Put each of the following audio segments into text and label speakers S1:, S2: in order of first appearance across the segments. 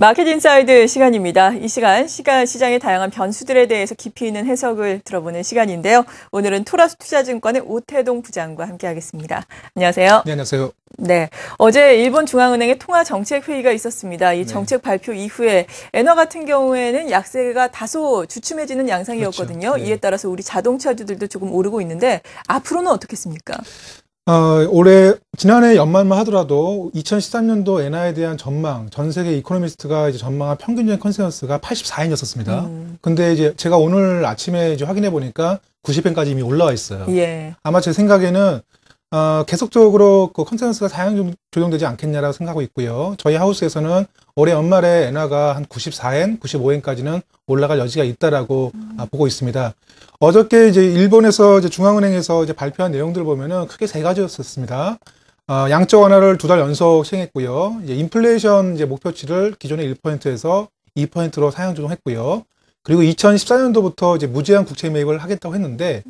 S1: 마켓 인사이드 시간입니다. 이 시장의 다양한 변수들에 대해서 깊이 있는 해석을 들어보는 시간인데요. 오늘은 토라스 투자증권의 오태동 부장과 함께하겠습니다. 안녕하세요.
S2: 네, 안녕하세요.
S1: 네, 어제 일본 중앙은행의 통화정책회의가 있었습니다. 이 정책 발표 이후에 엔화 같은 경우에는 약세가 다소 주춤해지는 양상이었거든요.
S2: 그렇죠. 네.
S1: 이에 따라서 우리 자동차주들도 조금 오르고 있는데 앞으로는 어떻겠습니까?
S2: 지난해 연말만 하더라도 2013년도 엔화에 대한 전망, 전 세계 이코노미스트가 이제 전망한 평균적인 컨센서스가 84엔이었습니다. 근데 이제 제가 오늘 아침에 이제 확인해 보니까 90엔까지 이미 올라와 있어요.
S1: 예.
S2: 아마 제 생각에는 계속적으로 그 컨센서스가 상향 조정되지 않겠냐라고 생각하고 있고요. 저희 하우스에서는 올해 연말에 엔화가 한 94엔, 95엔까지는 올라갈 여지가 있다라고 보고 있습니다. 어저께 이제 일본에서 이제 중앙은행에서 이제 발표한 내용들을 보면은 크게 세 가지였었습니다. 양적 완화를 2달 연속 시행했고요. 이제 인플레이션 이제 목표치를 기존의 1%에서 2%로 상향 조정했고요. 그리고 2014년도부터 이제 무제한 국채 매입을 하겠다고 했는데,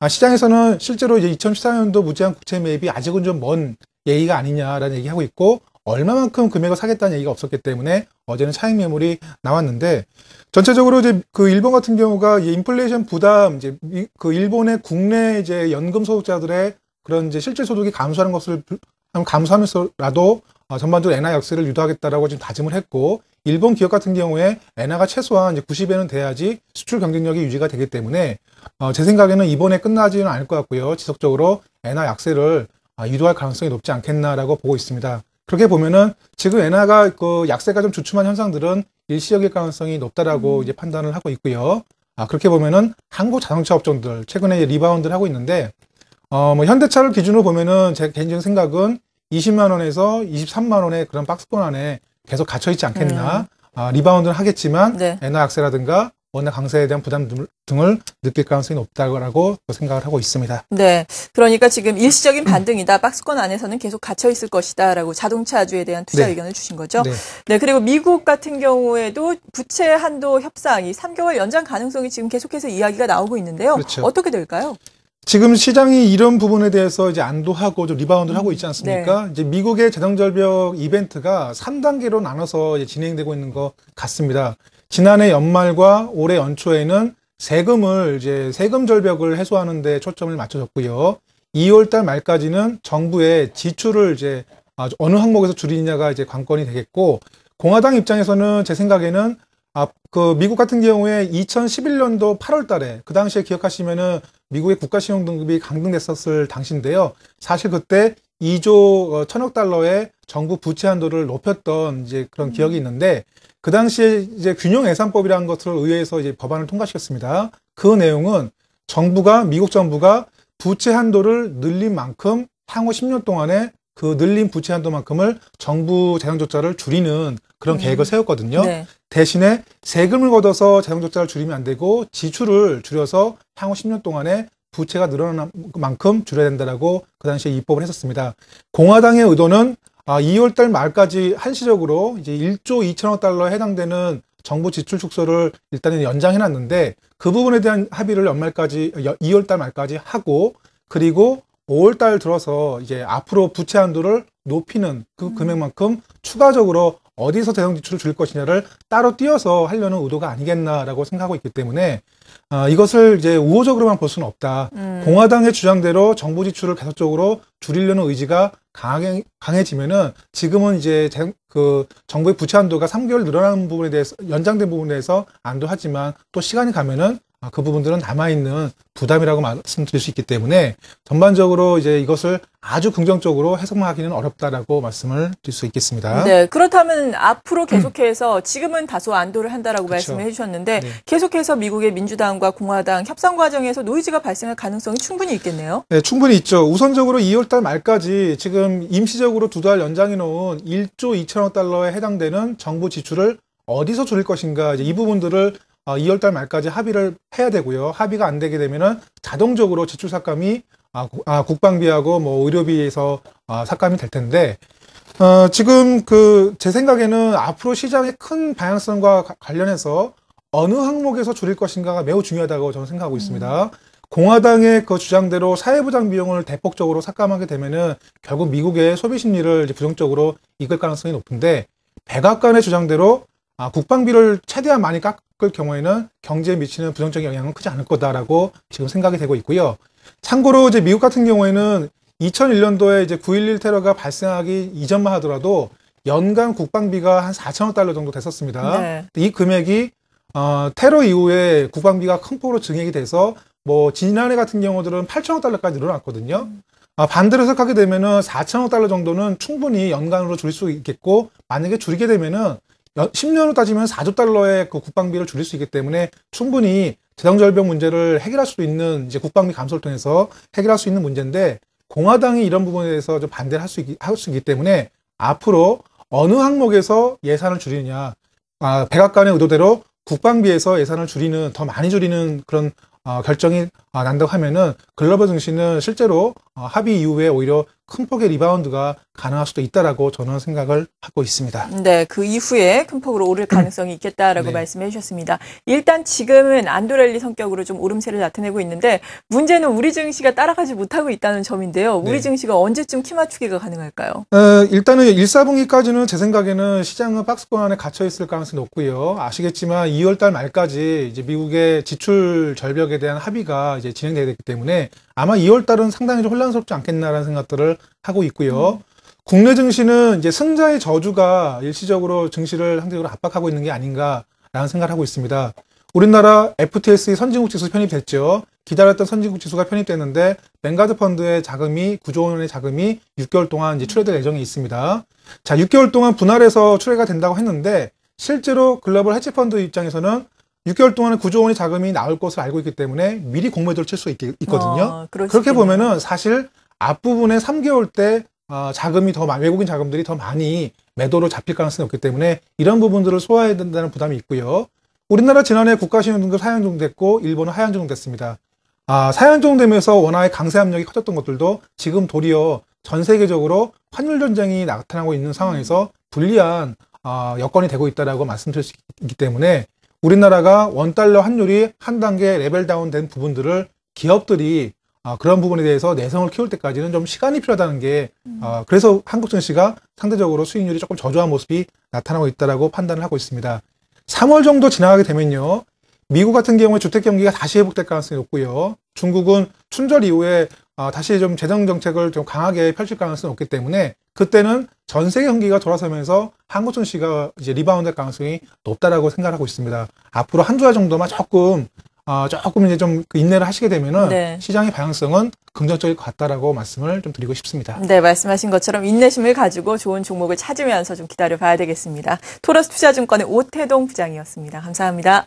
S2: 시장에서는 실제로 이제 2014년도 무제한 국채 매입이 아직은 좀 먼 얘기가 아니냐라는 얘기하고 있고, 얼마만큼 금액을 사겠다는 얘기가 없었기 때문에 어제는 차익 매물이 나왔는데, 전체적으로 이제 그 일본 같은 경우가 인플레이션 부담, 이제 그 일본의 국내 이제 연금 소득자들의 그런 이제 실질 소득이 감소하는 것을 감소하면서라도 전반적으로 엔화 약세를 유도하겠다라고 지금 다짐을 했고, 일본 기업 같은 경우에 엔화가 최소한 이제 90엔은 돼야지 수출 경쟁력이 유지가 되기 때문에 제 생각에는 이번에 끝나지는 않을 것 같고요. 지속적으로 엔화 약세를 유도할 가능성이 높지 않겠나라고 보고 있습니다. 그렇게 보면은 지금 엔화가 그 약세가 좀 주춤한 현상들은 일시적일 가능성이 높다라고 이제 판단을 하고 있고요. 그렇게 보면은 한국 자동차 업종들 최근에 리바운드를 하고 있는데 뭐 현대차를 기준으로 보면은 제 개인적인 생각은 20만 원에서 23만 원의 그런 박스권 안에 계속 갇혀 있지 않겠나. 리바운드는 하겠지만
S1: 네.
S2: 엔화 약세라든가 원화 강세에 대한 부담 등을 느낄 가능성이 높다고 생각을 하고 있습니다.
S1: 네. 그러니까 지금 일시적인 반등이다. 박스권 안에서는 계속 갇혀 있을 것이다라고 자동차주에 대한 투자
S2: 네.
S1: 의견을 주신 거죠.
S2: 네.
S1: 네. 그리고 미국 같은 경우에도 부채 한도 협상이 3개월 연장 가능성이 지금 계속해서 이야기가 나오고 있는데요.
S2: 그렇죠.
S1: 어떻게 될까요?
S2: 지금 시장이 이런 부분에 대해서 이제 안도하고 좀 리바운드를 하고 있지 않습니까?
S1: 네.
S2: 이제 미국의 재정절벽 이벤트가 3단계로 나눠서 이제 진행되고 있는 것 같습니다. 지난해 연말과 올해 연초에는 세금 절벽을 해소하는 데 초점을 맞춰졌고요. 2월 달 말까지는 정부의 지출을 이제 어느 항목에서 줄이느냐가 이제 관건이 되겠고, 공화당 입장에서는 제 생각에는 그 미국 같은 경우에 2011년도 8월 달에 그 당시에 기억하시면은 미국의 국가신용 등급이 강등됐었을 당시인데요. 사실 그때 2조 1천억 달러의 정부 부채 한도를 높였던 이제 그런 기억이 있는데, 그 당시에 이제 균형 예산법이라는 것을 의회에서 이제 법안을 통과시켰습니다. 그 내용은 미국 정부가 부채 한도를 늘린 만큼 향후 10년 동안에 그 늘린 부채 한도만큼을 정부 재정적자를 줄이는 그런 계획을 세웠거든요.
S1: 네.
S2: 대신에 세금을 걷어서 재정적자를 줄이면 안 되고 지출을 줄여서 향후 10년 동안에 부채가 늘어나는 만큼 줄여야 된다라고 그 당시에 입법을 했었습니다. 공화당의 의도는 2월 달 말까지 한시적으로 이제 1조 2천억 달러에 해당되는 정부 지출 축소를 일단은 연장해놨는데, 그 부분에 대한 합의를 2월 달 말까지 하고, 그리고 5월 달 들어서 이제 앞으로 부채 한도를 높이는 그 금액만큼 추가적으로 어디서 대형 지출을 줄일 것이냐를 따로 띄어서 하려는 의도가 아니겠나라고 생각하고 있기 때문에 이것을 이제 우호적으로만 볼 수는 없다. 공화당의 주장대로 정부 지출을 계속적으로 줄이려는 의지가 강해지면은 지금은 이제 그 정부의 부채 한도가 3개월 늘어나는 부분에 대해서 연장된 부분에 대해서 안도하지만, 또 시간이 가면은 그 부분들은 남아있는 부담이라고 말씀드릴 수 있기 때문에 전반적으로 이제 이것을 아주 긍정적으로 해석만 하기는 어렵다라고 말씀을 드릴 수 있겠습니다.
S1: 네, 그렇다면 앞으로 계속해서 지금은 다소 안도를 한다라고
S2: 그렇죠.
S1: 말씀을 해주셨는데,
S2: 네.
S1: 계속해서 미국의 민주당과 공화당 협상 과정에서 노이즈가 발생할 가능성이 충분히 있겠네요.
S2: 네, 충분히 있죠. 우선적으로 2월 달 말까지 지금 임시적으로 2달 연장해 놓은 1조 2천억 달러에 해당되는 정부 지출을 어디서 줄일 것인가, 이제 이 부분들을 2월 달 말까지 합의를 해야 되고요. 합의가 안 되게 되면은 자동적으로 지출 삭감이 국방비하고 뭐 의료비에서 삭감이 될 텐데, 지금 제 생각에는 앞으로 시장의 큰 방향성과 관련해서 어느 항목에서 줄일 것인가가 매우 중요하다고 저는 생각하고 있습니다. 공화당의 그 주장대로 사회보장 비용을 대폭적으로 삭감하게 되면은 결국 미국의 소비 심리를 이제 부정적으로 이끌 가능성이 높은데, 백악관의 주장대로 국방비를 최대한 많이 깎을 경우에는 경제에 미치는 부정적인 영향은 크지 않을 거다라고 지금 생각이 되고 있고요. 참고로 이제 미국 같은 경우에는 2001년도에 이제 9.11 테러가 발생하기 이전만 하더라도 연간 국방비가 한 4천억 달러 정도 됐었습니다.
S1: 네.
S2: 이 금액이 테러 이후에 국방비가 큰 폭으로 증액이 돼서 뭐 지난해 같은 경우들은 8천억 달러까지 늘어났거든요. 반대로 해석하게 되면은 4천억 달러 정도는 충분히 연간으로 줄일 수 있겠고, 만약에 줄이게 되면은 10년으로 따지면 4조 달러의 그 국방비를 줄일 수 있기 때문에 충분히 재정절벽 문제를 해결할 수 있는, 이제 국방비 감소를 통해서 해결할 수 있는 문제인데, 공화당이 이런 부분에 대해서 좀 반대를 할 수 있기 때문에 앞으로 어느 항목에서 예산을 줄이느냐, 백악관의 의도대로 국방비에서 예산을 줄이는, 더 많이 줄이는 그런 결정이 난다고 하면은 글로벌 증시는 실제로 합의 이후에 오히려 큰 폭의 리바운드가 가능할 수도 있다라고 저는 생각을 하고 있습니다.
S1: 네, 그 이후에 큰 폭으로 오를 가능성이 있겠다라고
S2: 네.
S1: 말씀해 주셨습니다. 일단 지금은 안도랠리 성격으로 좀 오름세를 나타내고 있는데, 문제는 우리 증시가 따라가지 못하고 있다는 점인데요. 우리
S2: 네.
S1: 증시가 언제쯤 키 맞추기가 가능할까요?
S2: 일단은 1, 4분기까지는 제 생각에는 시장은 박스권 안에 갇혀 있을 가능성이 높고요. 아시겠지만 2월달 말까지 이제 미국의 지출 절벽에 대한 합의가 이제 진행되게 됐기 때문에 아마 2월달은 상당히 좀 혼란스럽지 않겠나라는 생각들을 하고 있고요. 국내 증시는 이제 승자의 저주가 일시적으로 증시를 상대적으로 압박하고 있는 게 아닌가라는 생각을 하고 있습니다. 우리나라 FTSE 선진국 지수 편입됐죠. 기다렸던 선진국 지수가 편입됐는데 뱅가드 펀드의 자금이 9조 원의 자금이 6개월 동안 이제 출회될 예정이 있습니다. 자, 6개월 동안 분할해서 출회가 된다고 했는데 실제로 글로벌 헤지 펀드 입장에서는 6개월 동안에 9조 원의 자금이 나올 것을 알고 있기 때문에 미리 공매도를 칠 수 있거든요. 그렇게 보면은 사실 앞부분에 3개월 때 자금이 외국인 자금들이 더 많이 매도로 잡힐 가능성이 없기 때문에 이런 부분들을 소화해야 된다는 부담이 있고요. 우리나라 지난해 국가신용등급 하향조정됐고 일본은 하향조정됐습니다. 하향조정되면서 원화의 강세 압력이 커졌던 것들도 지금 도리어 전 세계적으로 환율 전쟁이 나타나고 있는 상황에서 불리한 여건이 되고 있다라고 말씀드릴 수 있기 때문에 우리나라가 원달러 환율이 한 단계 레벨 다운된 부분들을 기업들이 그런 부분에 대해서 내성을 키울 때까지는 좀 시간이 필요하다는 게 그래서 한국 증시가 상대적으로 수익률이 조금 저조한 모습이 나타나고 있다라고 판단을 하고 있습니다. 3월 정도 지나가게 되면요, 미국 같은 경우에 주택 경기가 다시 회복될 가능성이 높고요. 중국은 춘절 이후에 다시 좀 재정 정책을 좀 강하게 펼칠 가능성이 높기 때문에 그때는 전 세계 경기가 돌아서면서 한국 증시가 이제 리바운드할 가능성이 높다라고 생각하고 있습니다. 앞으로 한두 달 정도만 조금 이제 좀 인내를 하시게 되면은
S1: 네.
S2: 시장의 방향성은 긍정적일 것 같다라고 말씀을 좀 드리고 싶습니다.
S1: 네, 말씀하신 것처럼 인내심을 가지고 좋은 종목을 찾으면서 좀 기다려 봐야 되겠습니다. 토러스 투자증권의 오태동 부장이었습니다. 감사합니다.